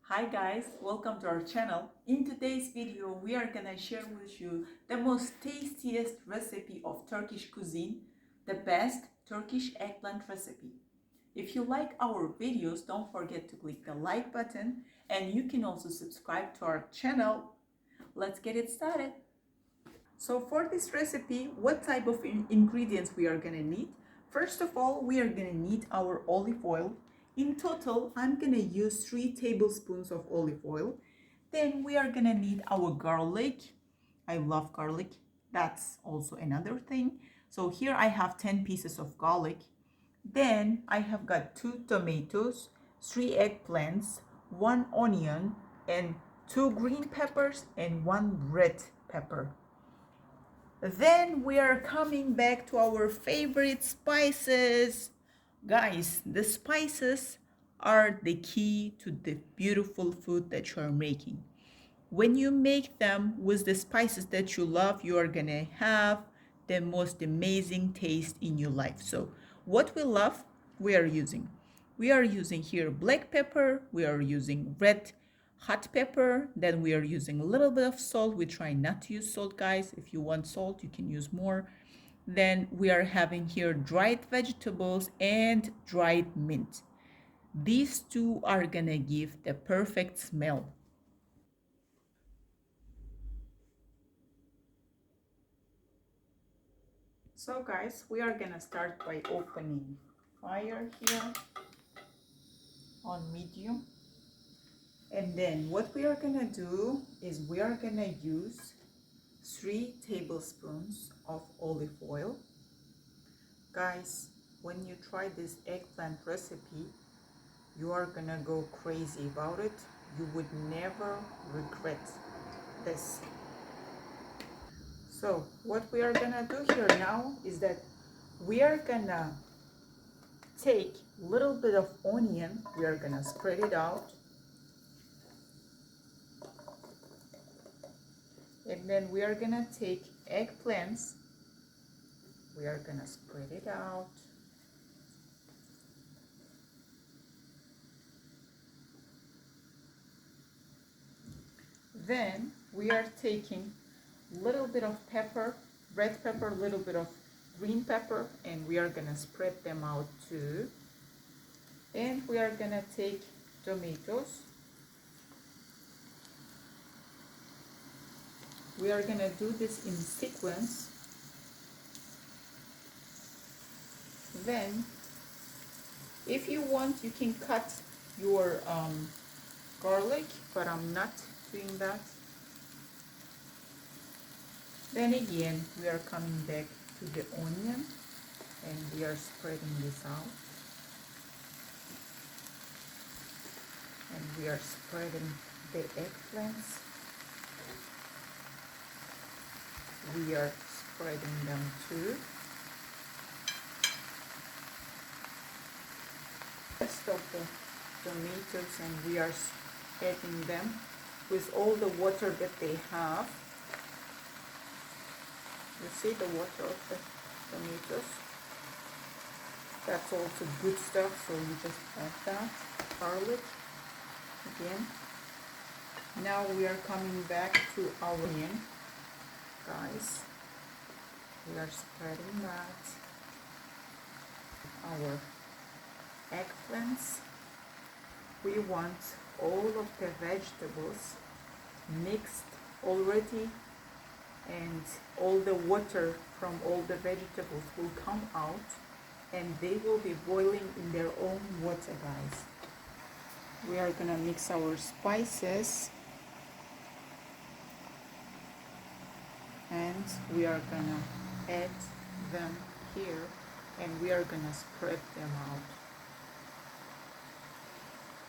Hi guys, welcome to our channel. In today's video, we are gonna share with you the most tastiest recipe of Turkish cuisine, the best Turkish eggplant recipe. If you like our videos, don't forget to click the like button and you can also subscribe to our channel. Let's get it started. So for this recipe, what type of ingredients we are gonna need? First of all, we are gonna need our olive oil. In total, I'm gonna use 3 tablespoons of olive oil. Then we are gonna need our garlic. I love garlic. That's also another thing. So here I have 10 pieces of garlic. Then I have got 2 tomatoes, 3 eggplants, 1 onion, and 2 green peppers and 1 red pepper. Then we are coming back to our favorite spices. Guys, the spices are the key to the beautiful food that you are making. When you make them with the spices that you love, you are gonna have the most amazing taste in your life. So what we love, we are using. We are using here black pepper, we are using red hot pepper, then we are using a little bit of salt. We try not to use salt, guys. If you want salt, you can use more. Then we are having here dried vegetables and dried mint. These two are gonna give the perfect smell. So guys, we are gonna start by opening fire here on medium. And then what we are gonna do is we are gonna use 3 tablespoons of olive oil. Guys, when you try this eggplant recipe, you are gonna go crazy about it. You would never regret this. So what we are gonna do here now is that we are gonna take a little bit of onion, we are gonna spread it out, and then we are gonna take eggplants, we are gonna spread it out, then we are taking a little bit of pepper, red pepper, a little bit of green pepper, and we are gonna spread them out too. And we are gonna take tomatoes. We are gonna do this in sequence. Then, if you want, you can cut your garlic, but I'm not doing that. Then again, we are coming back to the onion and we are spreading this out. And we are spreading the eggplants. We are spreading them too. Rest of the tomatoes, and we are adding them with all the water that they have. You see the water of the tomatoes? That's also good stuff, so you just add that. Garlic again. Now we are coming back to our onion, guys. We are spreading that. Our eggplants. We want all of the vegetables mixed already, and all the water from all the vegetables will come out and they will be boiling in their own water, guys. We are gonna mix our spices and we are gonna add them here and we are gonna spread them out.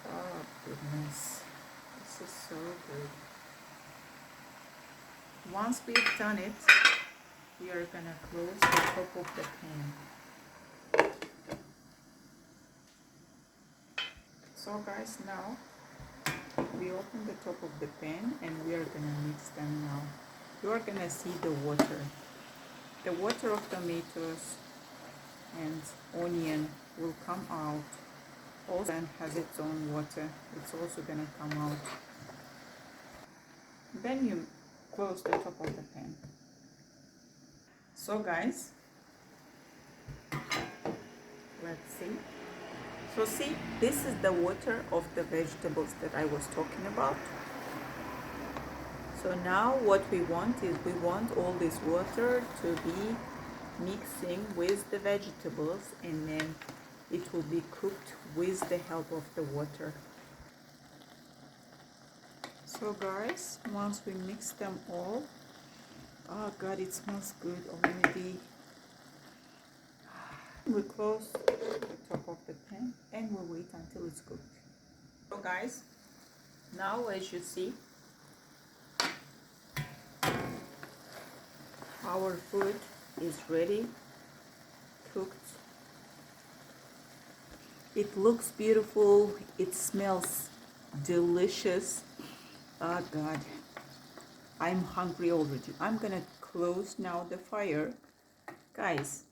Oh goodness, this is so good. Once we've done it, we are gonna close the top of the pan. So guys, now we open the top of the pan and we are gonna mix them now. You are gonna see the water of tomatoes and onion will come out, Also has its own water. It's also gonna come out. Then you close the top of the pan. So guys, let's see. So see, this is the water of the vegetables that I was talking about. So now what we want is we want all this water to be mixing with the vegetables, and then it will be cooked with the help of the water. So guys, once we mix them all, oh god, it smells good already. We close the top of the pan and we'll wait until it's cooked. So guys, now as you see, our food is ready, cooked. It looks beautiful, it smells delicious. Oh god, I'm hungry already. I'm gonna close now the fire. Guys,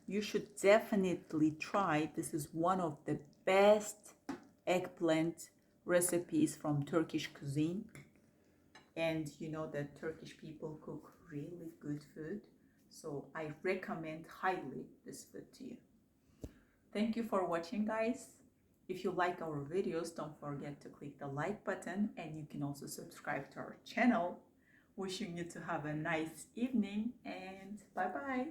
you should definitely try. This is one of the best eggplant recipes from Turkish cuisine. And you know that Turkish people cook really good food. So I recommend highly this food to you. Thank you for watching, guys. If you like our videos, don't forget to click the like button, and you can also subscribe to our channel. Wishing you to have a nice evening, and bye bye.